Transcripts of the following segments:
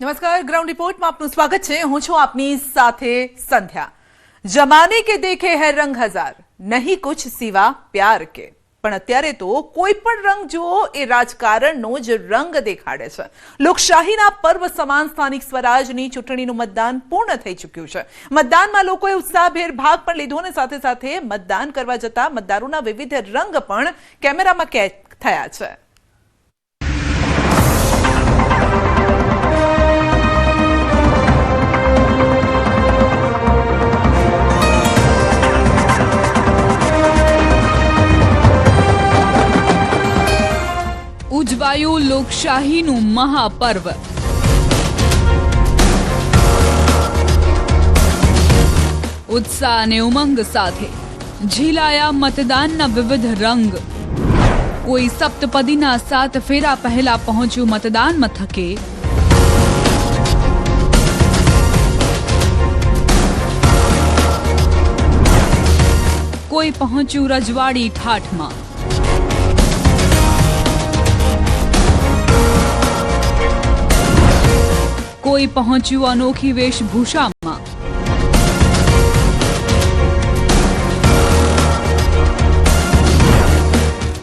नमस्कार, ground report में आपનું સ્વાગત છે। હું છું આપની સાથે સંધ્યા। જમાને કે દેખે હૈ રંગ હજાર, નહીં कुछ सिवा प्यार के। પણ અત્યારે તો કોઈ પણ રંગ જુઓ એ રાજકારણનો જ રંગ દેખાડે છે। લોકશાહીના પર્વ સમાન સ્થાનિક સ્વરાજની ચૂંટણીનું મતદાન પૂર્ણ થઈ ચૂક્યું છે। મતદાનમાં લોકોએ ઉત્સાહભેર ભાગ પણ લીધો અને સાથે સાથે મતદાન કરવા જતા મતદારોના વિવિધ રંગ પણ કેમેરામાં કેદ થયા છે। ઉજવાયું લોકશાહીનું મહાપર્વ। ઉત્સાહ અને ઉમંગ સાથે ઝીલાયા મતદાનના વિવિધ રંગ। કોઈ સપ્તપદીના 7 ફેરા પહેલા પહોંચ્યું મતદાન મથકે, કોઈ પહોંચ્યું રજવાડી ઠાઠમાં, કોઈ પહોંચ્યું અનોખી વેશભૂષામાં,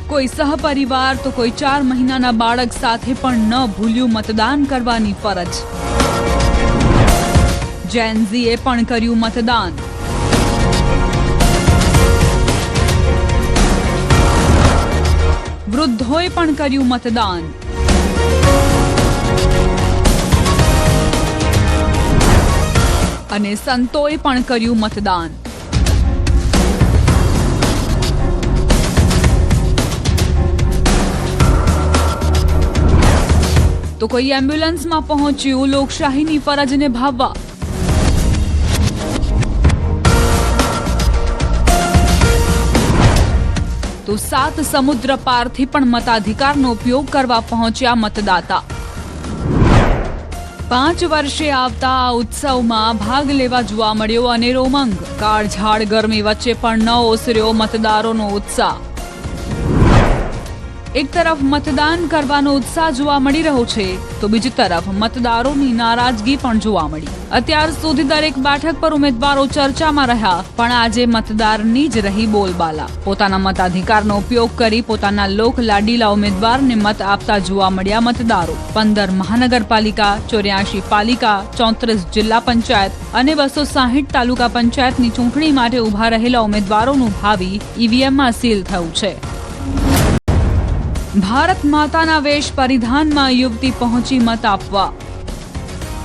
કોઈ સહપરિવાર તો કોઈ 4 મહિનાના બાળક સાથે પણ ન ભૂલ્યું મતદાન કરવાની ફરજ। જેનઝીએ પણ કર્યું મતદાન। વૃદ્ધોએ પણ કર્યું મતદાન। અને સંતોએ પણ કર્યું મતદાન। તો કોઈ એમ્બ્યુલન્સમાં પહોંચ્યું લોકશાહીની ફરજ નિભાવવા। તો 7 સમુદ્ર પારથી પણ મતાધિકારનો ઉપયોગ કરવા પહોંચ્યા મતદાતા। 5 વર્ષે આવતા આ ઉત્સવમાં ભાગ લેવા જોવા મળ્યો અનેરો ઉમંગ। કાળઝાળ ગરમી વચ્ચે પણ ન ઓસર્યો મતદારોનો ઉત્સાહ। એક તરફ મતદાન કરવાનો ઉત્સાહ જોવા મળી રહ્યો છે, તો બીજી તરફ મતદારોની નારાજગી પણ જોવા મળી। અત્યાર સુધી દરેક બેઠક પર ઉમેદવારો ચર્ચામાં રહ્યા, પણ આજે મતદારની જ રહી બોલબાલા। પોતાના મતાધિકારનો ઉપયોગ કરી પોતાના લોક લાડીલા ઉમેદવારને મત આપતા જોવા મળ્યા મતદારો। 15 મહાનગરપાલિકા, 84 પાલિકા, 34 જિલ્લા પંચાયત અને 260 તાલુકા પંચાયતની ચૂંટણી માટે ઉભા રહેલા ઉમેદવારોનું ભાવિ ઈવીએમમાં સીલ થયું છે। ભારત માતાના વેશ પરિધાનમાં યુવતી પહોંચી મત આપવા।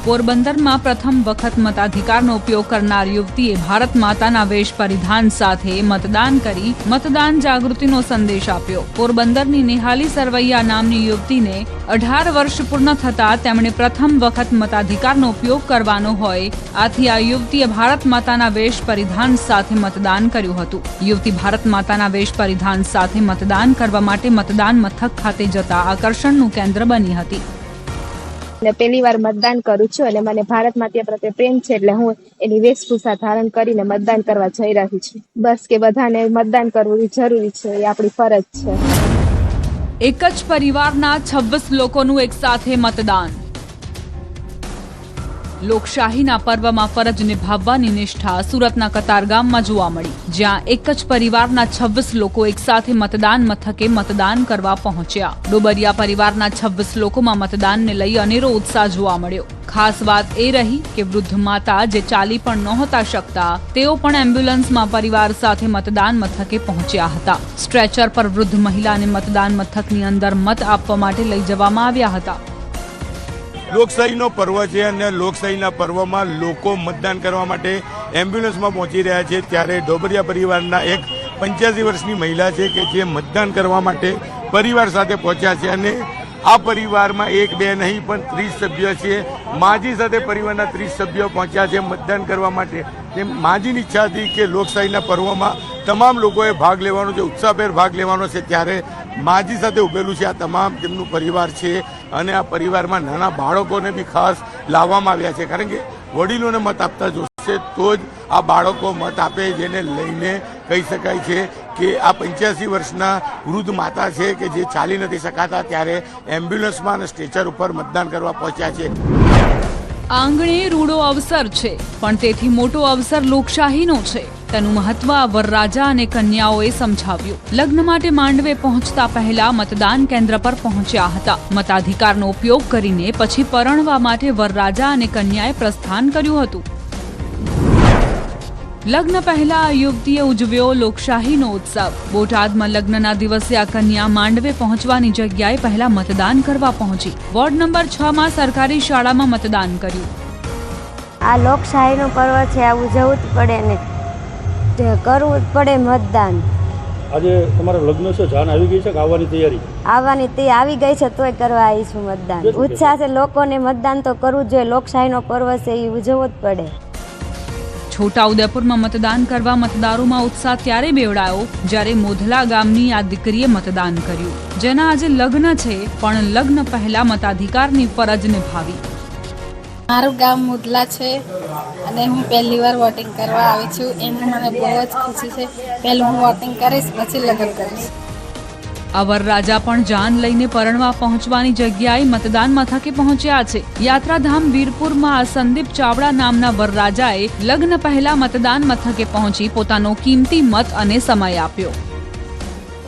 પોરબંદરમાં પ્રથમ વખત મતાધિકારનો ઉપયોગ કરનાર યુવતીએ ભારત માતાના વેશ પરિધાન સાથે મતદાન કરી મતદાન જાગૃતિનો સંદેશ આપ્યો। પોરબંદરની નિહાલી સરવૈયા નામની યુવતીને 18 વર્ષ પૂર્ણ થતા તેમણે પ્રથમ વખત મતાધિકારનો ઉપયોગ કરવાનો હોય, આથી આ યુવતીએ ભારત માતાના વેશ પરિધાન સાથે મતદાન કર્યું હતું। યુવતી ભારત માતાના વેશ પરિધાન સાથે મતદાન કરવા માટે મતદાન મથક ખાતે જતા આકર્ષણનું કેન્દ્ર બની હતી। પહેલી વાર મતદાન કરું છું અને મને ભારત માતા પ્રત્યે પ્રેમ છે, એટલે હું એની વેશભૂષા ધારણ કરીને મતદાન કરવા જઈ રહી છું। બસ કે બધાને મતદાન કરવું જરૂરી છે, એ આપણી ફરજ છે। એક જ પરિવારના 26 લોકોનું એક સાથે મતદાન। લોકશાહીના પર્વમાં ફરજ નિભાવવાની નિષ્ઠા સુરતના કતારગામમાં જોવા મળી, જ્યાં એક જ પરિવારના 26 લોકો એક સાથે મતદાન મથકે મતદાન કરવા પહોંચ્યા। ડોબરિયા પરિવારના 26 લોકોમાં મતદાનને લઈ અનેરો ઉત્સાહ જોવા મળ્યો। ખાસ વાત એ રહી કે વૃદ્ધ માતા જે ચાલી પણ નહોતા શકતા, તેઓ પણ એમ્બ્યુલન્સમાં પરિવાર સાથે મતદાન મથકે પહોંચ્યા હતા। સ્ટ્રેચર પર વૃદ્ધ મહિલાને મતદાન મથકની અંદર મત આપવા માટે લઈ જવામાં આવ્યા હતા। લોકશાહીનો પર્વ છે અને લોકશાહીના પર્વમાં લોકો મતદાન કરવા માટે એમ્બ્યુલન્સમાં પહોંચી રહ્યા છે, ત્યારે ડોબરિયા પરિવારના એક 85 વર્ષની મહિલા છે કે જે મતદાન કરવા માટે પરિવાર સાથે પહોંચ્યા છે અને આ પરિવારમાં 1 2 નહીં પણ 30 સભ્યો છે। માજી સાથે પરિવારના 30 સભ્યો પહોંચ્યા છે મતદાન કરવા માટે। તે માજીની ઈચ્છા હતી કે લોકશાહીના પર્વમાં તમામ લોકોએ ભાગ લેવાનો છે, ઉત્સાહભેર ભાગ લેવાનો છે, ત્યારે માજી સાથે ઉભેલું છે આ તમામ તેમનું પરિવાર છે અને આ પરિવારમાં નાના બાળકોને બી ખાસ લાવવામાં આવ્યા છે, કારણ કે વડીલોને મત આપતા જોશે તો જ આ બાળકો મત આપે, જેને લઈને કહી શકાય છે કે આ 85 વર્ષના વૃદ્ધ માતા છે કે જે ચાલી નથી શકાતા, ત્યારે એમ્બ્યુલન્સમાં અને સ્ટ્રેચર ઉપર મતદાન કરવા પહોંચ્યા છે. આંગણે રૂડો અવસર છે, પણ તેથી મોટો અવસર લોકશાહીનો છે. તેનું મહત્વ વરરાજા અને કન્યાઓએ સમજાવ્યું. લગ્ન માટે માંડવે પહોંચતા પહેલા મતદાન કેન્દ્ર પર પહોંચ્યા હતા. મતાધિકારનો ઉપયોગ કરીને પછી પરણવા માટે વરરાજા અને કન્યાએ પ્રસ્થાન કર્યું હતું. લગ્ન પહેલા આ યુવતીએ ઉજવ્યો લોકશાહીનો ઉત્સવ. બોટાદમાં લગ્નના દિવસે આ કન્યા માંડવે પહોંચવાની જગ્યાએ પહેલા મતદાન કરવા પહોંચી. વોર્ડ નંબર 6 માં સરકારી શાળામાં મતદાન કર્યું. આ લોકશાહીનું પર્વ છે, આ ઉજવવું જ પડે ને કરવું જ પડે મતદાન. આજે તમારા લગ્ન છે, જાન આવી ગઈ છે કે આવવાની તૈયારી? આવવાની તે આવી ગઈ છે તોય કરવા આવીશું મતદાન. ઉત્સાહ છે લોકોને, મતદાન તો કરવું જ જોઈએ. લોકશાહીનો પર્વ છે, એ ઉજવવો જ પડે. છોટાઉદેપુરમાં મતદાન કરવા મતદારોમાં ઉત્સાહ ત્યારે બેવડાયો જ્યારે મોધલા ગામની આ દીકરીએ મતદાન કર્યું. જેના આજે લગ્ન છે, પણ લગ્ન પહેલા મતાધિકારની ફરજ નિભાવી. મારું ગામ મુદલા છે અને હું પહેલી વાર વોટિંગ કરવા આવી છું. એમાં મને બહુ જ ખુશી છે. પહેલું હું વોટિંગ કરીશ, પછી લગ્ન કરીશ. આ વરરાજા પણ જાન લઈને પરણવા પહોંચવાની જગ્યાએ મતદાન મથકે પહોંચ્યા છે. યાત્રાધામ વીરપુરમાં સંદીપ ચાવડા નામના વરરાજાએ લગ્ન પહેલા મતદાન મથકે પહોંચી પોતાનો કિંમતી મત અને સમય આપ્યો.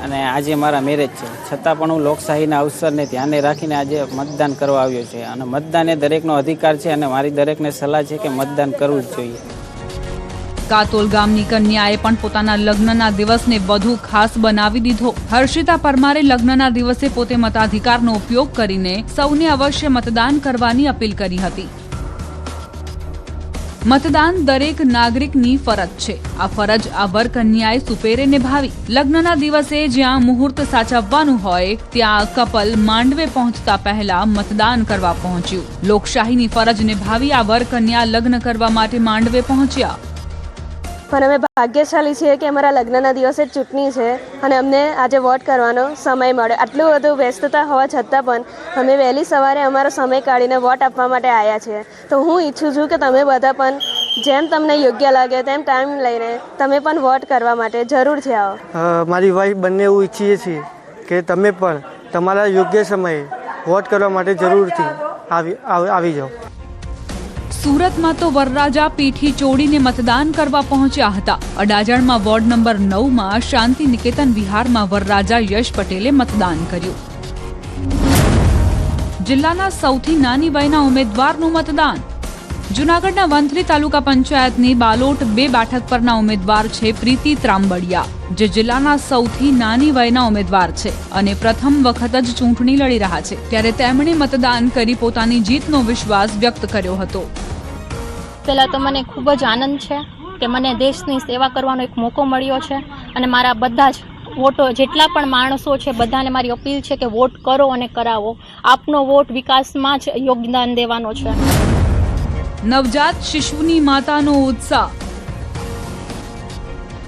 અને આજે મારા મેરેજ છે, છતાં પણ હું લોકશાહીના અવસરને ધ્યાને રાખીને આજે મતદાન કરવા આવ્યો છે. અને મતદાન એ દરેકનો અધિકાર છે અને મારી દરેકને સલાહ છે કે મતદાન કરવું જ જોઈએ. કાતોલ ગામની કન્યાએ પણ પોતાના લગ્નના દિવસને વધુ ખાસ બનાવી દીધો. હર્ષિતા પરમારે લગ્નના દિવસે પોતે મતાધિકારનો ઉપયોગ કરીને સૌને અવશ્ય મતદાન કરવાની અપીલ કરી હતી. મતદાન દરેક નાગરિકની ફરજ છે. આ ફરજ આ વર કન્યાએ સુપેરે નિભાવી. લગ્નના દિવસે જ્યાં મુહૂર્ત સાચવવાનું હોય ત્યાં કપલ માંડવે પહોંચતા પહેલા મતદાન કરવા પહોંચ્યું. લોકશાહીની ફરજ નિભાવી આ વર કન્યા લગ્ન કરવા માટે માંડવે પહોંચ્યા. પણ અમે ભાગ્યશાળી છીએ કે અમારા લગ્નના દિવસે જ ચૂંટણી છે અને અમને આજે વોટ કરવાનો સમય મળ્યો. આટલું બધું વ્યસ્તતા હોવા છતાં પણ અમે વહેલી સવારે અમારો સમય કાઢીને વોટ આપવા માટે આવ્યા છીએ. તો હું ઈચ્છું છું કે તમે બધા પણ જેમ તમને યોગ્ય લાગે તેમ ટાઈમ લઈને તમે પણ વોટ કરવા માટે જરૂરથી આવો. મારી વાઈફ બંને એવું ઈચ્છીએ છીએ કે તમે પણ તમારા યોગ્ય સમયે વોટ કરવા માટે જરૂરથી આવી જાઓ. સુરતમાં તો વરરાજા પીઠી ચોડીને મતદાન કરવા પહોંચ્યા હતા. અડાજણમાં વોર્ડ નંબર 9 માં શાંતિ નિકેતન વિહારમાં વરરાજા યશ પટેલે મતદાન કર્યું. જિલ્લાના સૌથી નાની વયના ઉમેદવારનું મતદાન. જૂનાગઢના વંથલી તાલુકા પંચાયતની બાલોટ 2 બેઠક પરના ઉમેદવાર છે પ્રીતિ ત્રાંબડિયા, જે જિલ્લાના સૌથી નાની વયના ઉમેદવાર છે અને પ્રથમ વખત જ ચૂંટણી લડી રહ્યા છે. ત્યારે તેમણે મતદાન કરી પોતાની જીતનો વિશ્વાસ વ્યક્ત કર્યો હતો. પહેલાં તો મને ખૂબ જ આનંદ છે કે મને દેશની સેવા કરવાનો એક મોકો મળ્યો છે અને મારા બધા જ વોટો જેટલા પણ માણસો છે બધાને મારી અપીલ છે કે વોટ કરો અને કરાવો. આપનો વોટ વિકાસમાં જ યોગદાન દેવાનો છે. નવજાત શિશુની માતાનો ઉત્સાહ.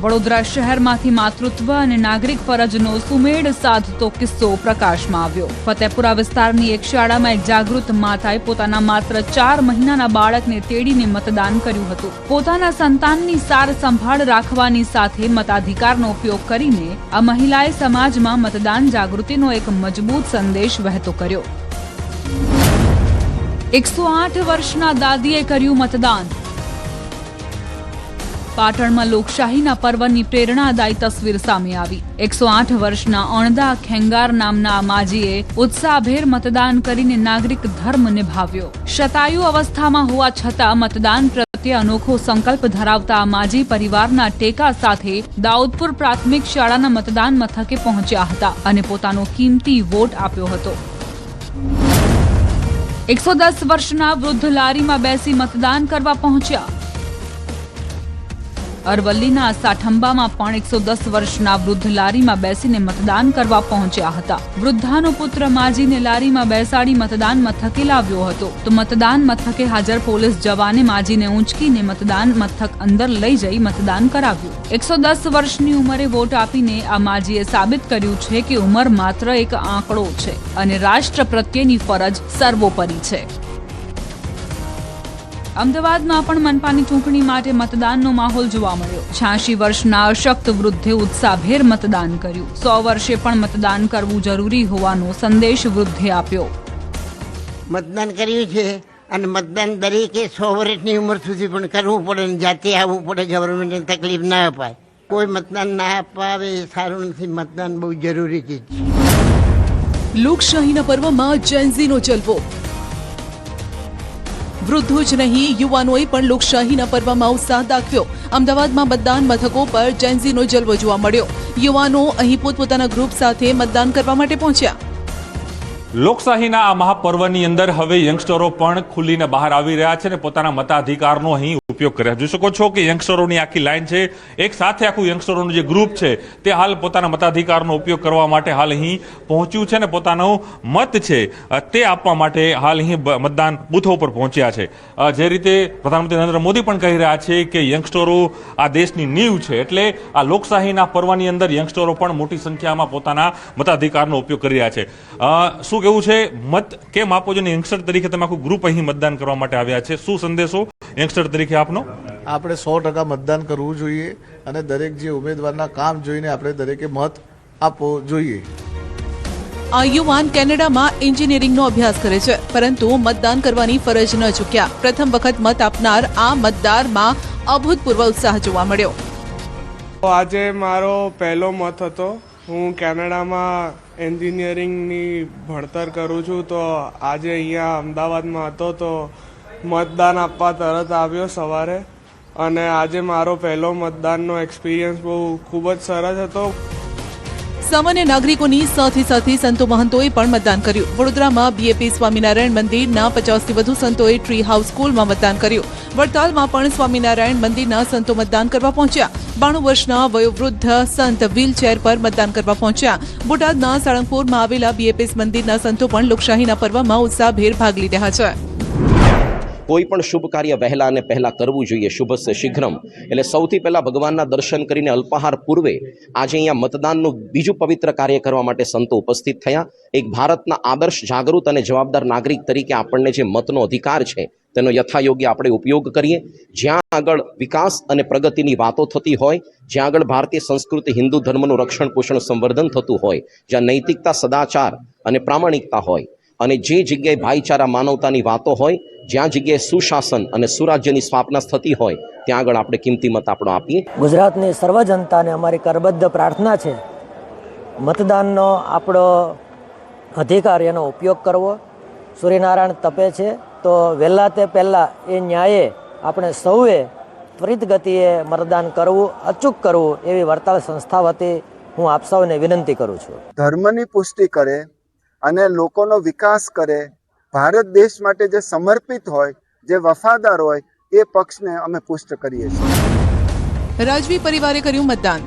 વડોદરા શહેરમાંથી માતૃત્વ અને નાગરિક ફરજનો સુમેળ સાધતો કિસ્સો પ્રકાશમાં આવ્યો. ફતેપુરા વિસ્તારની એક શાળામાં એક જાગૃત માતાએ પોતાના માત્ર 4 મહિનાના બાળકને તેડીને મતદાન કર્યું હતું. પોતાના સંતાનની સાર સંભાળ રાખવાની સાથે મતાધિકારનો ઉપયોગ કરીને આ મહિલાએ સમાજમાં મતદાન જાગૃતિનો એક મજબૂત સંદેશ વહેતો કર્યો. 108 વર્ષના દાદીએ કર્યું મતદાન. પાટણમાં લોકશાહીના પર્વની પ્રેરણાદાયી તસવીર સામે આવી. 108 વર્ષના અણદા ખેંગાર નામના માજીએ ઉત્સાહભેર મતદાન કરીને નાગરિક ધર્મ નિભાવ્યો. શતાયુ અવસ્થામાં હોવા છતાં મતદાન પ્રત્યે અનોખો સંકલ્પ ધરાવતા આ માજી પરિવારના ટેકા સાથે દાઉદપુર પ્રાથમિક શાળાના મતદાન મથકે પહોંચ્યા હતા અને પોતાનો કિંમતી વોટ આપ્યો હતો. 110 વર્ષના વૃદ્ધ લારીમાં બેસી મતદાન કરવા પહોંચ્યા. અરવલ્લીના સાઠંબામાં પણ 110 વર્ષના વૃદ્ધ લારીમાં બેસીને મતદાન કરવા પહોંચ્યા હતા. વૃદ્ધાનો પુત્ર માજીને લારીમાં બેસાડી મતદાન મથકે લાવ્યો હતો તો મતદાન મથકે હાજર પોલીસ જવાને માજીને ઊંચકીને મતદાન મથક અંદર લઈ જઈ મતદાન કરાવ્યું. 110 વર્ષની ઉંમરે વોટ આપીને આ માજીએ સાબિત કર્યું છે કે ઉંમર માત્ર એક આંકડો છે અને રાષ્ટ્ર પ્રત્યેની ફરજ સર્વોપરી છે. અમદાવાદમાં પણ મનપાની ચૂંટણી માટે મતદાનનો માહોલ જોવા મળ્યો. 86 વર્ષના અશક્ત વૃદ્ધે ઉત્સાહભેર મતદાન કર્યું. 100 વર્ષે પણ મતદાન કરવું જરૂરી હોવાનો સંદેશ વૃદ્ધે આપ્યો. મતદાન કર્યું છે અને મતદાન દરેકે 100 વર્ષની ઉંમર સુધી પણ કરવું પડે અને જાતે આવવું પડે. ગવર્મેન્ટને તકલીફ ના અપાય. કોઈ મતદાન ના અપાવે એ સારું નથી. મતદાન બહુ જરૂરી ચીજ છે. લોકશાહીના પર્વમાં જેન્ઝીનો જલવો. વૃદ્ધો જ નહીં, યુવાનોએ પણ લોકશાહીના પર્વમાં ઉત્સાહ દાખવ્યો. અમદાવાદમાં મતદાન મથકો પર જેન્ઝીનો જલવો જોવા મળ્યો. યુવાનો અહીં પોતપોતાના ગ્રુપ સાથે મતદાન કરવા માટે પહોંચ્યા. લોકશાહીના આ મહાપર્વની અંદર હવે યંગસ્ટરો પણ ખુલીને બહાર આવી રહ્યા છે અને પોતાના મતાધિકારનો અહીં ઉપયોગ કર્યા. જોઈ શકો છો કે યંગસ્ટરોની આખી લાઈન છે. એક સાથે આખું યંગસ્ટરોનું જે ગ્રુપ છે તે હાલ પોતાના મતાધિકારનો ઉપયોગ કરવા માટે હાલ અહીં પહોંચ્યું છે અને પોતાનો મત છે તે આપવા માટે હાલ અહીં મતદાન બૂથો પર પહોંચ્યા છે. જે રીતે પ્રધાનમંત્રી નરેન્દ્ર મોદી પણ કહી રહ્યા છે કે યંગસ્ટરો આ દેશની નીંવ છે, એટલે આ લોકશાહીના પર્વની અંદર યંગસ્ટરો પણ મોટી સંખ્યામાં પોતાના મતાધિકારનો ઉપયોગ કરી રહ્યા છે. શું કેવું છે, મત કેમ આપો છો? યંગસ્ટર તરીકે તમે આખું ગ્રુપ અહીં મતદાન કરવા માટે આવ્યા છે, શું સંદેશો યંગસ્ટર તરીકે આપનો? આપણે 100% મતદાન કરવું જોઈએ અને દરેક જે ઉમેદવારના કામ જોઈને આપણે દરેકે મત આપવો જોઈએ. આ યુવાન કેનેડામાં એન્જિનિયરિંગનો અભ્યાસ કરે છે, પરંતુ મતદાન કરવાની ફરજ ન ચૂક્યા. પ્રથમ વખત મત આપનાર આ મતદારમાં અભૂતપૂર્વ ઉત્સાહ જોવા મળ્યો. આજે મારો પહેલો મત હતો. હું કેનેડામાં એન્જિનિયરિંગની ભણતર કરું છું, તો આજે અહીંયા અમદાવાદમાં હતો તો મતદાન આપવા તરત આવ્યો સવારે, અને આજે મારો પહેલો મતદાનનો એક્સપિરિયન્સ ખૂબ જ સરસ હતો. સામાન્ય નાગરિકોની સાથે સાથે સંતો મહંતોએ પણ મતદાન કર્યું. વડોદરામાં બીએપી સ્વામિનારાયણ મંદિરના 50થી વધુ સંતોએ ટ્રી હાઉસ સ્કૂલમાં મતદાન કર્યું. વડતાલમાં પણ સ્વામિનારાયણ મંદિરના સંતો મતદાન કરવા પહોંચ્યા. 92 વર્ષના વયોવૃદ્ધ સંત વ્હીલચેર પર મતદાન કરવા પહોંચ્યા. બોટાદના સાળંગપુરમાં આવેલા બીએપીએસ મંદિરના સંતો પણ લોકશાહીના પર્વમાં ઉત્સાહભેર ભાગ લઈ રહ્યા છે. કોઈ પણ શુભ કાર્ય વહેલા અને પહેલા કરવું જોઈએ. શુભસ્ય શીઘ્રમ, એટલે સૌથી પહેલા ભગવાનના દર્શન કરીને અલ્પાહાર પૂર્વે આજે અહીંયા મતદાનનું બીજું પવિત્ર કાર્ય કરવા માટે સંતો ઉપસ્થિત થયા. એક ભારતના આદર્શ, જાગૃત અને જવાબદાર નાગરિક તરીકે આપણને જે મતનો અધિકાર છે તેનો યથાયોગ્ય આપણે ઉપયોગ કરીએ. જ્યાં આગળ વિકાસ અને પ્રગતિની વાતો થતી હોય, જ્યાં આગળ ભારતીય સંસ્કૃતિ, હિન્દુ ધર્મનું રક્ષણ પોષણ સંવર્ધન થતું હોય, જ્યાં નૈતિકતા, સદાચાર અને પ્રામાણિકતા હોય, અને જે જગ્યાએ ભાઈચારા, માનવતાની વાતો હોય, જ્યાં જગ્યાએ સુશાસન અને સુરાજ્યની સ્થાપના થતી હોય, ત્યાં આગળ આપણે કિંમતી મત આપણો આપીએ. ગુજરાતની સર્વ જનતાને અમારી કરબદ્ધ પ્રાર્થના છે, મતદાનનો આપણો અધિકાર, એનો ઉપયોગ કરવો. સૂર્યનારાયણ તપે છે તો વહેલા તે પહેલાં એ ન્યાયે આપણે સૌએ ત્વરિત ગતિએ મતદાન કરવું, અચૂક કરવું, એવી વડતાલ સંસ્થા વતી હું આપ સૌને વિનંતી કરું છું. ધર્મની પુષ્ટિ કરે અને લોકોનો વિકાસ કરે, ભારત દેશ માટે જે સમર્પિત હોય, જે વફાદાર હોય, એ પક્ષને અમે પુષ્ટ કરીએ છીએ. રાજવી પરિવારે કર્યું મતદાન.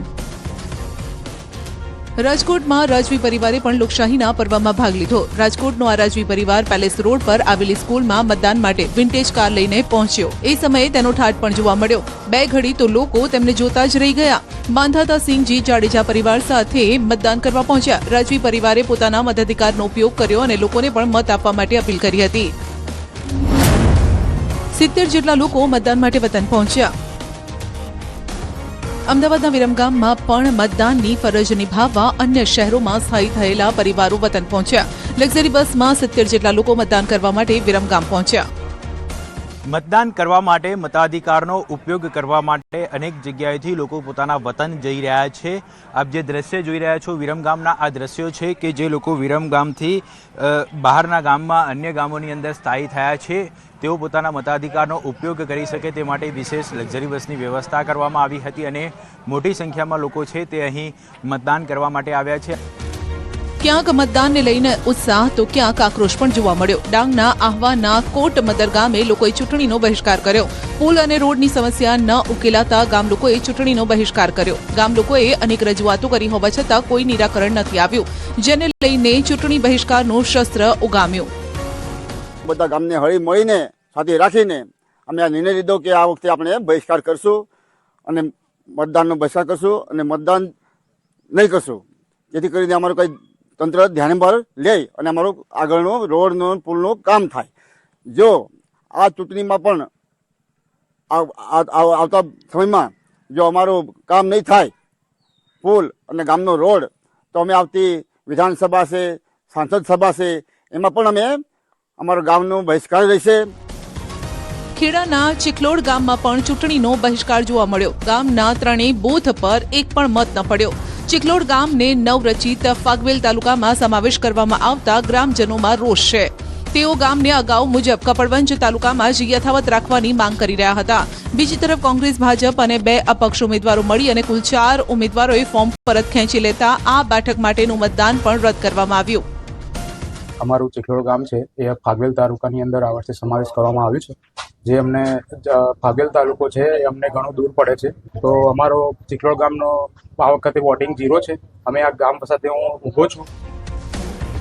રાજકોટમાં રાજવી પરિવારે પણ લોકશાહીના પર્વમાં ભાગ લીધો. રાજકોટનો આ રાજવી પરિવાર પેલેસ રોડ પર આવેલી સ્કૂલમાં મતદાન માટે વિન્ટેજ કાર લઈને પહોંચ્યો. એ સમયે તેનો ઠાઠ પણ જોવા મળ્યો. 2 ઘડી તો લોકો તેમને જોતા જ રહી ગયા. માંધાતા સિંહજી જાડેજા પરિવાર સાથે મતદાન કરવા પહોંચ્યા. રાજવી પરિવારે પોતાના મતાધિકારનો ઉપયોગ કર્યો અને લોકોને પણ મત આપવા માટે અપીલ કરી હતી. 70 જેટલા લોકો મતદાન માટે વતન પહોંચ્યા. અમદાવાદના વિરમગામમાં પણ મતદાનની ફરજ નિભાવવા અન્ય શહેરોમાં સ્થાયી થયેલા પરિવારો વતન પહોંચ્યા. લક્ઝરી બસમાં 70 જેટલા લોકો મતદાન કરવા માટે વિરમગામ પહોંચ્યા. મતદાન કરવા માટે, મતાધિકારનો ઉપયોગ કરવા માટે અનેક જગ્યાએથી લોકો પોતાના વતન જઈ રહ્યા છે. આપ જે દ્રશ્ય જોઈ રહ્યા છો, વિરમગામના આ દ્રશ્યો છે કે જે લોકો વિરમગામથી બહારના ગામમાં, અન્ય ગામોની અંદર સ્થાયી થયા છે, તેઓ પોતાના મતાધિકારનો ઉપયોગ કરી શકે તે માટે વિશેષ લક્ઝરી બસની વ્યવસ્થા કરવામાં આવી હતી અને મોટી સંખ્યામાં લોકો છે તે અહીં મતદાન કરવા માટે આવ્યા છે. ક્યાંક મતદાનને લઈને ઉત્સાહ તો ક્યાંક આક્રોશ પણ જોવા મળ્યો. ડાંગના આહવાના કોટ મદર ગામે લોકોએ ચૂંટણીનો બહિષ્કાર કર્યો. પુલ અને રોડની સમસ્યા ન ઉકેલાતા ગામ લોકોએ ચૂંટણીનો બહિષ્કાર કર્યો. ગામ લોકોએ અનેક રજૂઆતો કરી હોવા છતાં કોઈ નિરાકરણ નથી આવ્યું, જેને લઈને ચૂંટણી બહિષ્કારનું શસ્ત્ર ઉગામ્યું. બધા ગામને હળી મળીને સાથે રાખીને અમે આ નિર્ણય લીધો કે આ વખતે આપણે બહિષ્કાર કરશું અને મતદાનનો બહિષ્કાર કરશું અને મતદાન નહીં કરશું, જેથી કરીને અમારું કંઈ તંત્ર ધ્યાન પર લે અને અમારું આગળનું રોડનું પુલનું કામ થાય. જો આ ચૂંટણીમાં પણ આવતા સમયમાં જો અમારું કામ નહીં થાય પુલ અને ગામનો રોડ તો અમે આવતી વિધાનસભા છે, સાંસદ સભા છે, એમાં પણ અમે અમારું ગામનો બહિષ્કાર રહેશે. ખેડાના ચિખલોડ ગામમાં પણ ચૂંટણીનો બહિષ્કાર જોવા મળ્યો. ગામના ત્રણેય બૂથ પર એક પણ મત ન પડ્યો. ચિખલોડ ગામને નવરચિત ફાગવેલ તાલુકામાં સમાવેશ કરવામાં આવતા ગ્રામજનોમાં રોષ છે. તેઓ ગામને અગાઉ મુજબ કપડવંજ તાલુકામાં જ યથાવત રાખવાની માંગ કરી રહ્યા હતા. બીજી તરફ કોંગ્રેસ, ભાજપ અને 2 અપક્ષ ઉમેદવારો મળી અને કુલ 4 ઉમેદવારોએ ફોર્મ પરત ખેંચી લેતા આ બેઠક માટેનું મતદાન પણ રદ કરવામાં આવ્યું. અમારું ચિખલોડ ગામ છે એ ફાગવેલ તાલુકાની અંદર આ વર્ષે સમાવેશ કરવામાં આવ્યું છે. જે અમને ફાગવેલ તાલુકો છે એ અમને ઘણું દૂર પડે છે, તો અમારો ચિખલોડ ગામનો આ વખતે વોટિંગ 0 છે. અમે આ ગામ સાથે હું ઊભો છું.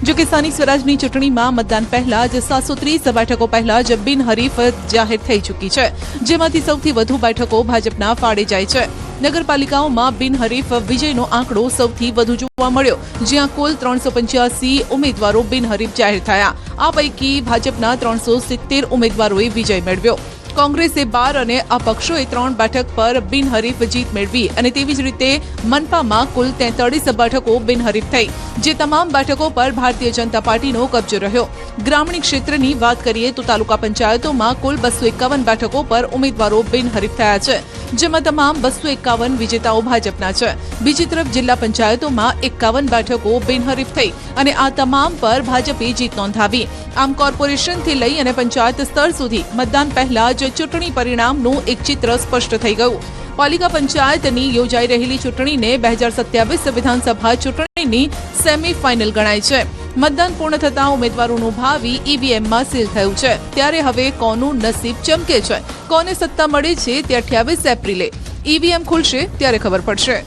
જો કે સ્થાનિક સ્વરાજની ચૂંટણીમાં મતદાન પહેલા જ 730 બેઠકો પહેલા જ બિનહરીફ જાહેર થઈ ચૂકી છે, જેમાંથી સૌથી વધુ બેઠકો ભાજપના ફાળે જાય છે. નગરપાલિકાઓમાં બિનહરીફ વિજયનો આંકડો સૌથી વધુ જોવા મળ્યો, જ્યાં કુલ 385 ઉમેદવારો બિનહરીફ જાહેર થયા. આ પૈકી ભાજપના 370 ઉમેદવારોએ વિજય મેળવ્યો. કોંગ્રેસે 12 અને અપક્ષોએ 3 બેઠક પર બિનહરીફ જીત મેળવી અને તેવી જ રીતે મનપામાં કુલ 43 બેઠકો બિનહરીફ થઈ, જે તમામ બેઠકો પર ભારતીય જનતા પાર્ટીનો કબજો રહ્યો. ગ્રામીણ ક્ષેત્રની વાત કરીએ તો તાલુકા પંચાયતોમાં કુલ 251 બેઠકો પર ઉમેદવારો બિનહરીફ થયા છે, જેમાં તમામ 251 વિજેતાઓ ભાજપના છે. બીજી તરફ જિલ્લા પંચાયતોમાં 51 બેઠકો બિનહરીફ થઈ અને આ તમામ પર ભાજપે જીત નોંધાવી. આમ કોર્પોરેશનથી લઈ અને પંચાયત સ્તર સુધી મતદાન પહેલા જ ચૂંટણી પરિણામનું એક ચિત્ર સ્પષ્ટ થઈ ગયું. પાલિકા પંચાયતની યોજાઈ રહેલી ચૂંટણીને 2027 વિધાનસભા ચૂંટણીની સેમી ફાઇનલ ગણાય છે. મતદાન પૂર્ણ થતા ઉમેદવારોનું ભાવિ ઈવીએમમાં સીલ થયું છે. ત્યારે હવે કોનું નસીબ ચમકે છે, કોને સત્તા મળે છે, તે 28 એપ્રિલે ઈવીએમ ખુલશે ત્યારે ખબર પડશે.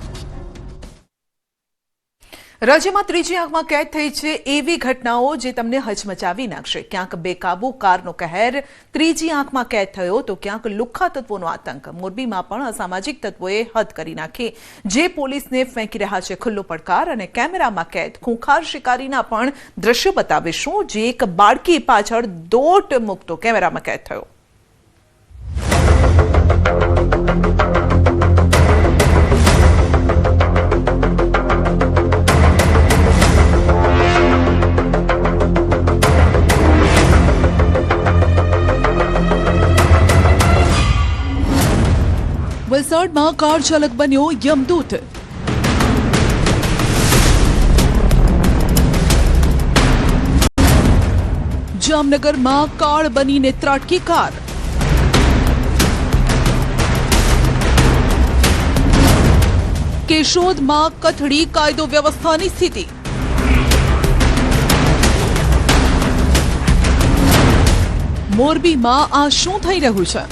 રાજ્યમાં ત્રીજી આંખમાં કેદ થઈ છે એવી ઘટનાઓ જે તમને હચમચાવી નાખશે. ક્યાંક બેકાબુ કારનો કહેર ત્રીજી આંખમાં કેદ થયો તો ક્યાંક લુખ્ખા તત્વોનો આતંક. મોરબીમાં પણ અસામાજિક તત્વોએ હદ કરી નાખી, જે પોલીસને ફેંકી રહ્યા છે ખુલ્લો પડકાર. અને કેમેરામાં કેદ ખૂંખાર શિકારીના પણ દ્રશ્યો બતાવીશું, જે એક બાળકી પાછળ દોટ મૂકતો કેમેરામાં કેદ થયો. વલસાડમાં કાર ચાલક બન્યો યમદૂત. જામનગરમાં કાળ બનીને ત્રાટકી કાર. કેશોદમાં કથળી કાયદો વ્યવસ્થાની સ્થિતિ. મોરબીમાં આ શું થઈ રહ્યું છે?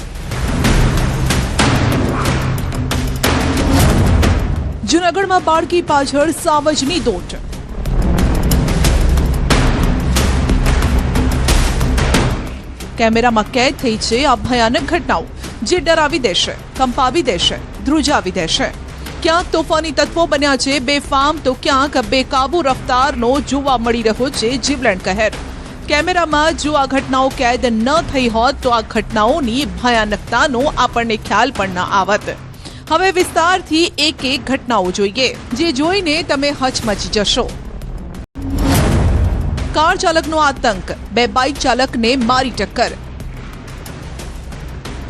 જૂનાગઢમાં બાળકી પાછળ સાવજની દોટ. કેમેરામાં કેદ થઈ છે આ ભયાનક ઘટનાઓ, જે ડરાવી દેશે, કંપાવી દેશે, ધ્રુજાવી દેશે. ક્યાંક તોફાની તત્વો બન્યા છે બેફામ, તો ક્યાંક બેકાબુ રફતારનો જોવા મળી રહ્યો છે જીવલેણ કહેર. કેમેરામાં જો આ ઘટનાઓ કેદ ન થઈ હોત તો આ ઘટનાઓની ભયાનકતાનો આપણને ખ્યાલ પણ ન આવત. હવે વિસ્તારથી એક એક ઘટનાઓ જોઈએ, જે જોઈને તમે હચમચી જશો. કાર ચાલકનો આતંક, 2 બાઇક ચાલકને મારી ટક્કર.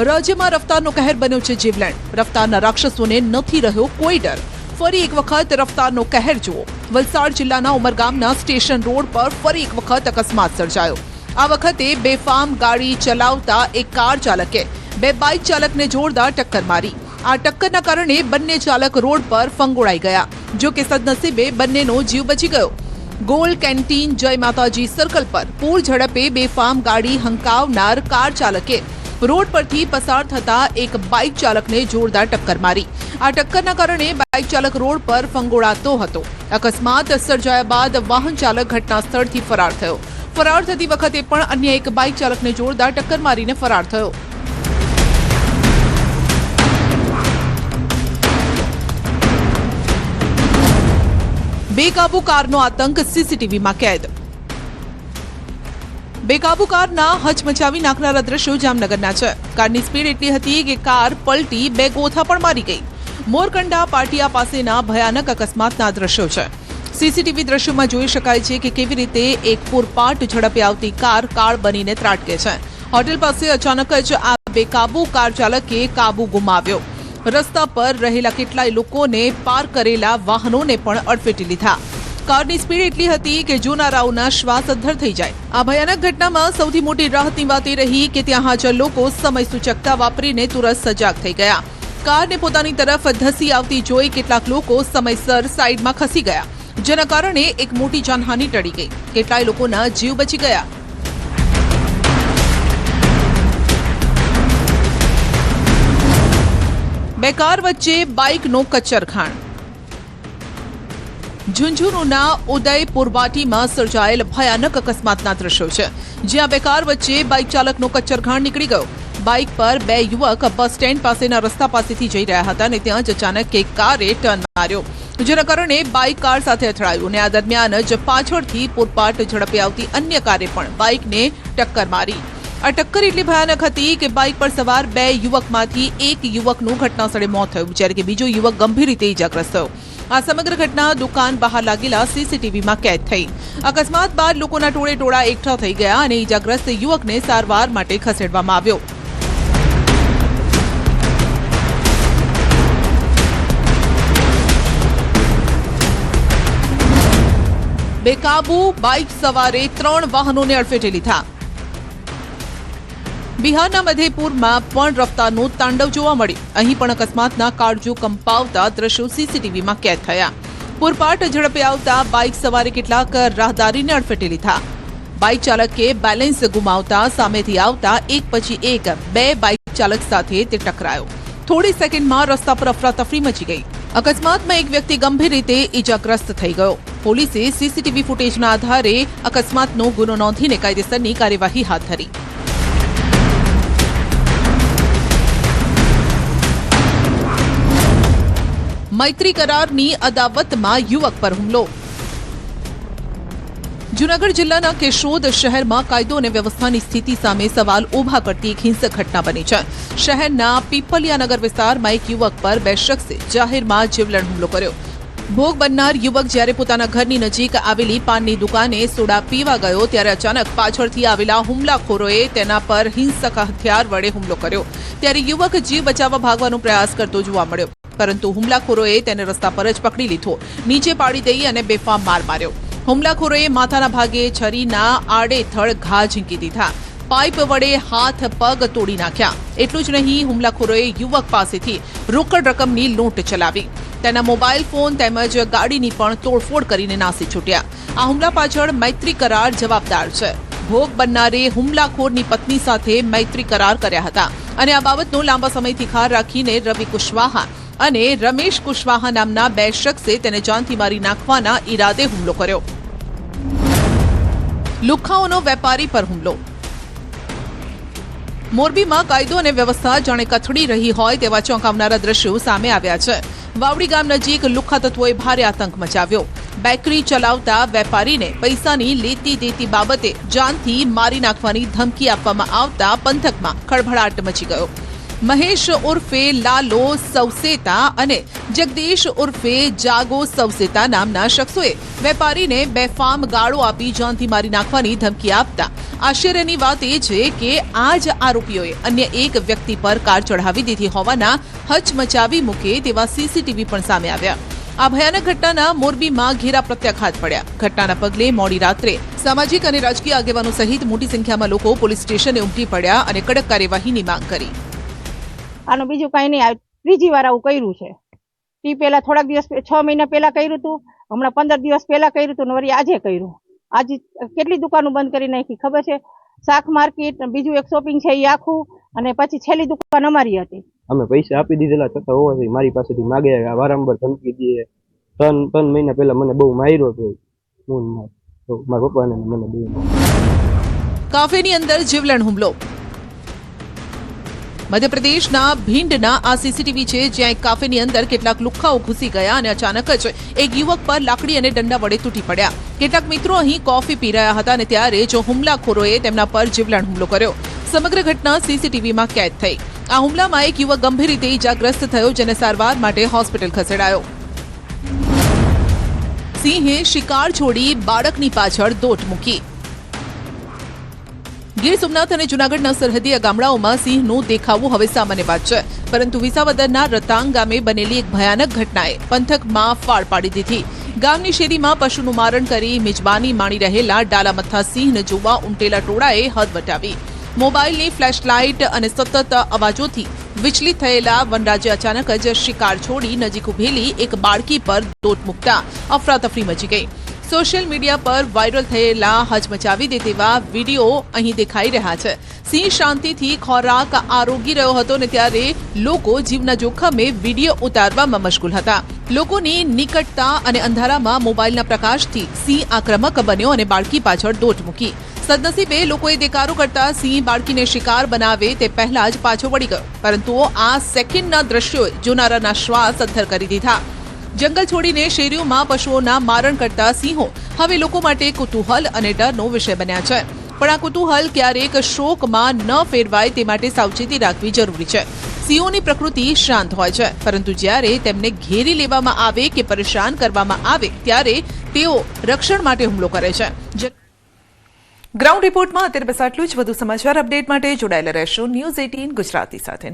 રાજ્યમાં રફતારનો કહેર બન્યો છે જીવલેણ. રફતારના રાક્ષસોને નથી રહ્યો કોઈ ડર. ફરી એક વખત રફતારનો કહેર જુઓ. વલસાડ જિલ્લાના ઉમરગામના સ્ટેશન રોડ પર ફરી એક વખત અકસ્માત સર્જાયો. આ વખતે બેફામ ગાડી ચલાવતા એક કાર ચાલકે 2 બાઇક ચાલકને જોરદાર ટક્કર મારી. આ ટક્કરના કારણે બંને ચાલક રોડ પર ફંગોળાઈ ગયા. જો કે સદનસીબે બંનેનો જીવ બચી ગયો. ગોલ કેન્ટીન જય માતાજી સર્કલ પર પૂર ઝડપે બેફામ ગાડી હંકાવનાર કાર ચાલકે રોડ પરથી પસાર થતા એક બાઇક ચાલકને જોરદાર ટક્કર મારી. આ ટક્કરના કારણે બાઇક ચાલક રોડ પર ફંગોળાતો હતો. અકસ્માત સર્જાયા બાદ વાહન ચાલક ઘટના સ્થળથી ફરાર થયો. ફરાર થતી વખતે પણ અન્ય એક બાઇક ચાલકને જોરદાર ટક્કર મારીને ફરાર થયો. બેકાબુ કારનો આતંક સીસીટીવીમાં કેદ. બેકાબુ કારના હચમચાવી નાખનારા દ્રશ્યો જામનગરના છે. કારની સ્પીડ એટલી હતી કે કાર પલટી 2 ગોથા પણ મારી ગઈ. મોરકંડા પાટિયા પાસેના ભયાનક અકસ્માતના દ્રશ્યો છે. સીસીટીવી દ્રશ્યોમાં જોઈ શકાય છે કે કેવી રીતે એક પૂરપાટ ઝડપે આવતી કાર કાળ બનીને ત્રાટકે છે. હોટેલ પાસે અચાનક જ આ બેકાબુ કાર ચાલકે કાબુ ગુમાવ્યો. રસ્તા પર રહેલા કેટલાય લોકોને પાર કરેલા વાહનોને પણ અડફેટી લીધા. કારની સ્પીડ એટલી હતી કે જોનારાઓના શ્વાસ અદ્ધર થઈ જાય. આ ભયાનક ઘટનામાં સૌથી મોટી રાહતની વાત એ રહી કે ત્યાં હાજર લોકો સમય સૂચકતા વાપરીને તુરંત સજાગ થઈ ગયા. કારને પોતાની તરફ ધસી આવતી જોઈ કેટલાક લોકો સમયસર સાઈડમાં ખસી ગયા, જેના કારણે એક મોટી જાનહાનિ ટળી ગઈ. કેટલાય લોકોના જીવ બચી ગયા. બે કાર વચ્ચે બાઇકનો કચ્ચરખાણ. ઝુંઝુનુના ઉદયપુર વાટીમાં સર્જાયેલ ભયાનક અકસ્માતના દ્રશ્યો છે, જ્યાં બે કાર વચ્ચે બાઇક ચાલકનો કચ્ચરખાણ નીકળી ગયો. બાઇક પર 2 યુવક બસ સ્ટેન્ડ પાસેના રસ્તા પાસેથી જઈ રહ્યા હતા અને ત્યાં જ અચાનક એક કારે ટર્ન માર્યો, જેના કારણે બાઇક કાર સાથે અથડાયું અને આ દરમિયાન જ પાછળથી પૂરપાટ ઝડપે આવતી અન્ય કારે પણ બાઇકને ટક્કર મારી. આ ટક્કર એટલી ભયાનક હતી કે બાઇક પર સવાર 2 યુવકમાંથી એક યુવકનું ઘટનાસ્થળે મોત થયું, જ્યારે કે બીજો યુવક ગંભીર રીતે ઇજાગ્રસ્ત થયો. આ સમગ્ર ઘટના દુકાન બહાર લાગેલા સીસીટીવીમાં કેદ થઈ. અકસ્માત બાદ લોકોના ટોળે ટોળા એકઠા થઈ ગયા અને ઇજાગ્રસ્ત યુવકને સારવાર માટે ખસેડવામાં આવ્યો. બેકાબુ બાઇક સવારે 3 વાહનોને અડફેટે લીધા. બિહારના મધેપુરમાં પણ રફતારનું તાંડવ જોવા મળ્યું. અહીં પણ અકસ્માતના કાળજો કંપાવતા દ્રશ્યો સીસીટીવીમાં કેદ થયા. પૂરપાટ ઝડપે આવતા બાઇક સવારે કેટલાક રાહદારીને અડફેટે લીધા. બાઇક ચાલકે બેલેન્સ ગુમાવતા સામેથી આવતા એક પછી એક 2 બાઇક ચાલક સાથે તે ટકરાયો. થોડી સેકન્ડમાં રસ્તા પર અફરાતફરી મચી ગઈ. અકસ્માતમાં એક વ્યક્તિ ગંભીર રીતે ઇજાગ્રસ્ત થઈ ગયો. પોલીસે સીસીટીવી ફૂટેજના આધારે અકસ્માતનો ગુનો નોંધીને કાયદેસરની કાર્યવાહી હાથ ધરી. મૈત્રી કરારની અદાવતમાં યુવક પર હુમલો. જૂનાગઢ જિલ્લાના કેશોદ શહેરમાં કાયદો અને વ્યવસ્થાની સ્થિતિ સામે સવાલ ઉભા કરતી એક હિંસક ઘટના બની છે. શહેરના પીપલિયાનગર વિસ્તારમાં એક યુવક પર 2 શખ્સે જાહેરમાં જીવલેણ હુમલો કર્યો. ભોગ બનનાર યુવક જ્યારે પોતાના ઘરની નજીક આવેલી પાનની દુકાને સોડા પીવા ગયો ત્યારે અચાનક પાછળથી આવેલા હુમલાખોરોએ તેના પર હિંસક હથિયાર વડે હુમલો કર્યો. ત્યારે યુવક જીવ બચાવવા ભાગવાનો પ્રયાસ કરતો જોવા મળ્યો, પરંતુ હુમલાખોરોએ તેને રસ્તા પર જ પકડી લીધો, નીચે પાડી દઈ અને બેફામ માર માર્યો. હુમલાખોરોએ માથાના ભાગે છરીના આડેથડ ઘા ઝીંકી દીધા. પાઇપ વડે હાથ પગ તોડી નાખ્યા. એટલું જ નહીં, હુમલાખોરોએ યુવક પાસેથી રોકડ રકમની લૂંટ ચલાવી. તેના મોબાઈલ ફોન તેમજ ગાડીની પણ તોડફોડ કરીને નાસી છૂટ્યા. આ હુમલા પાછળ મૈત્રી કરાર જવાબદાર છે. ભોગ બનનારે હુમલાખોરની પત્ની સાથે મૈત્રી કરાર કર્યા હતા અને આ બાબતનો લાંબા સમયથી ખાર રાખીને રવિ કુશવાહા અને રમેશ કુશવાહા નામના 2 શખ્સે તેને જાનથી મારી નાખવાના ઈરાદે હુમલો કર્યો. લુખ્ખાઓનો વેપારી પર હુમલો. મોરબીમાં કાયદો અને વ્યવસ્થા જાણે કથળી રહી હોય તેવા ચોંકાવનારા દ્રશ્યો સામે આવ્યા છે. વાવડી ગામ નજીક લુખ્ખા તત્વોએ ભારે આતંક મચાવ્યો. બેકરી ચલાવતા વેપારીને પૈસાની લેતી દેતી બાબતે જાનથી મારી નાખવાની ધમકી આપવામાં આવતા પંથકમાં ખળભળાટ મચી ગયો. મહેશ ઉર્ફે લાલો સવસેતા અને જગદીશ ઉર્ફે જાગો સવસેતા નામના શખ્સોએ વેપારીને બેફામ ગાળો આપી જાનથી મારી નાખવાની ધમકી આપતા આશ્ચર્યની વાત એ છે કે આ જ આરોપીઓએ અન્ય એક વ્યક્તિ પર કાર ચઢાવી દીધી હોવાના હચમચાવી મૂકે તેવા સીસીટીવી પણ સામે આવ્યા. આ ભયાનક ઘટનાના મોરબીમાં ઘેરા પ્રત્યાઘાત પડ્યા. ઘટનાના પગલે મોડી રાત્રે સામાજિક અને રાજકીય આગેવાનો સહિત મોટી સંખ્યામાં લોકો પોલીસ સ્ટેશને ઉમટી પડ્યા અને કડક કાર્યવાહીની માંગ કરી. આનું બીજું કઈ નહીં, ત્રીજી વાર આવું કર્યું છે. તે પહેલા થોડાક દિવસ 6 મહિના પહેલા કર્યું હતું, હમણાં 15 દિવસ પહેલા કર્યું હતું, વળી આજે કર્યું. આજે કેટલી દુકાનો બંધ કરી નાખી ખબર છે? શાક માર્કેટ, બીજું એક શોપિંગ છે એ આખું, અને પછી છેલ્લી દુકાન અમારી હતી. અમે પૈસા આપી દીધેલા છતાં હોવાથી મારી પાસેથી માગે, વારંવાર ધમકી દે. 3 મહિના પહેલા મને બહુ માર્યો હતો મારા પપ્પાને મને બહુ. કાફેની અંદર જીવલેણ હુમલો. મધ્યપ્રદેશના ભીંડના આ સીસીટીવી છે, જ્યાં એક કાફેની અંદર કેટલાક લુખ્ખાઓ ઘૂસી ગયા અને અચાનક જ એક યુવક પર લાકડી અને દંડા વડે તૂટી પડ્યા. કેટલાક મિત્રો અહીં કોફી પી રહ્યા હતા અને ત્યારે જો હુમલાખોરોએ તેમના પર જીવલેણ હુમલો કર્યો. સમગ્ર ઘટના સીસીટીવીમાં કેદ થઈ. આ હુમલામાં એક યુવક ગંભીર રીતે ઇજાગ્રસ્ત થયો, જેને સારવાર માટે હોસ્પિટલ ખસેડાયો. સિંહે શિકાર છોડી બાળકની પાછળ દોટ મૂકી. ગીર સોમનાથ અને જૂનાગઢના સરહદીય ગામડાઓમાં સિંહનું દેખાવું હવે સામાન્ય વાત છે, પરંતુ વિસાવદરના રતાંગ ગામે બનેલી એક ભયાનક ઘટનાએ પંથકમાં ફાળ પાડી દીધી. ગામની શેરીમાં પશુનું મારણ કરી મિજબાની માણી રહેલા ડાલામથ્થા સિંહને જોવા ઉમટેલા ટોળાએ હદ વટાવી. મોબાઈલની ફ્લેશલાઇટ અને સતત અવાજોથી વિચલિત થયેલા વનરાજે અચાનક જ શિકાર છોડી નજીક ઉભેલી એક બાળકી પર દોટ મૂકતા અફરાતફરી મચી ગઈ. સોશિયલ મીડિયા પર વાયરલ થયેલા હચમચાવી દે તેવા વિડીયો અહીં દેખાઈ રહ્યા છે. સિંહ શાંતિથી ખોરાક આરોગી રહ્યો હતો ને ત્યારે લોકો જીવના જોખમે વિડીયો ઉતારવામાં મશગુલ હતા. લોકોની નિકટતા અને અંધારામાં મોબાઈલના પ્રકાશથી સિંહ આક્રમક બન્યો અને બાળકી પાછળ દોટ મૂકી. સદનસીબે લોકોએ દેકારો કરતા સિંહ બાળકીને શિકાર બનાવે તે પહેલા જ પાછો વળી ગયો, પરંતુ આ સેકન્ડના દ્રશ્યોએ જોનારાના શ્વાસ અદ્ધર કરી દીધા. જંગલ છોડીને શેરીઓમાં પશુઓના મારણ કરતા સિંહો હવે લોકો માટે કુતૂહલ અને ડરનો વિષય બન્યા છે. પણ આ કુતૂહલ ક્યારેક શોકમાં ન ફેરવાય તે માટે સાવચેતી રાખવી જરૂરી છે. સિંહોની પ્રકૃતિ શાંત હોય છે, પરંતુ જ્યારે તેમને ઘેરી લેવામાં આવે કે પરેશાન કરવામાં આવે ત્યારે તેઓ રક્ષણ માટે હુમલો કરે છે. ગ્રાઉન્ડ રિપોર્ટમાં અત્યારે બસ આટલું જ. વધુ સમાચાર અપડેટ માટે જોડાયેલા રહેશો ન્યૂઝ 18 ગુજરાતી સાથે.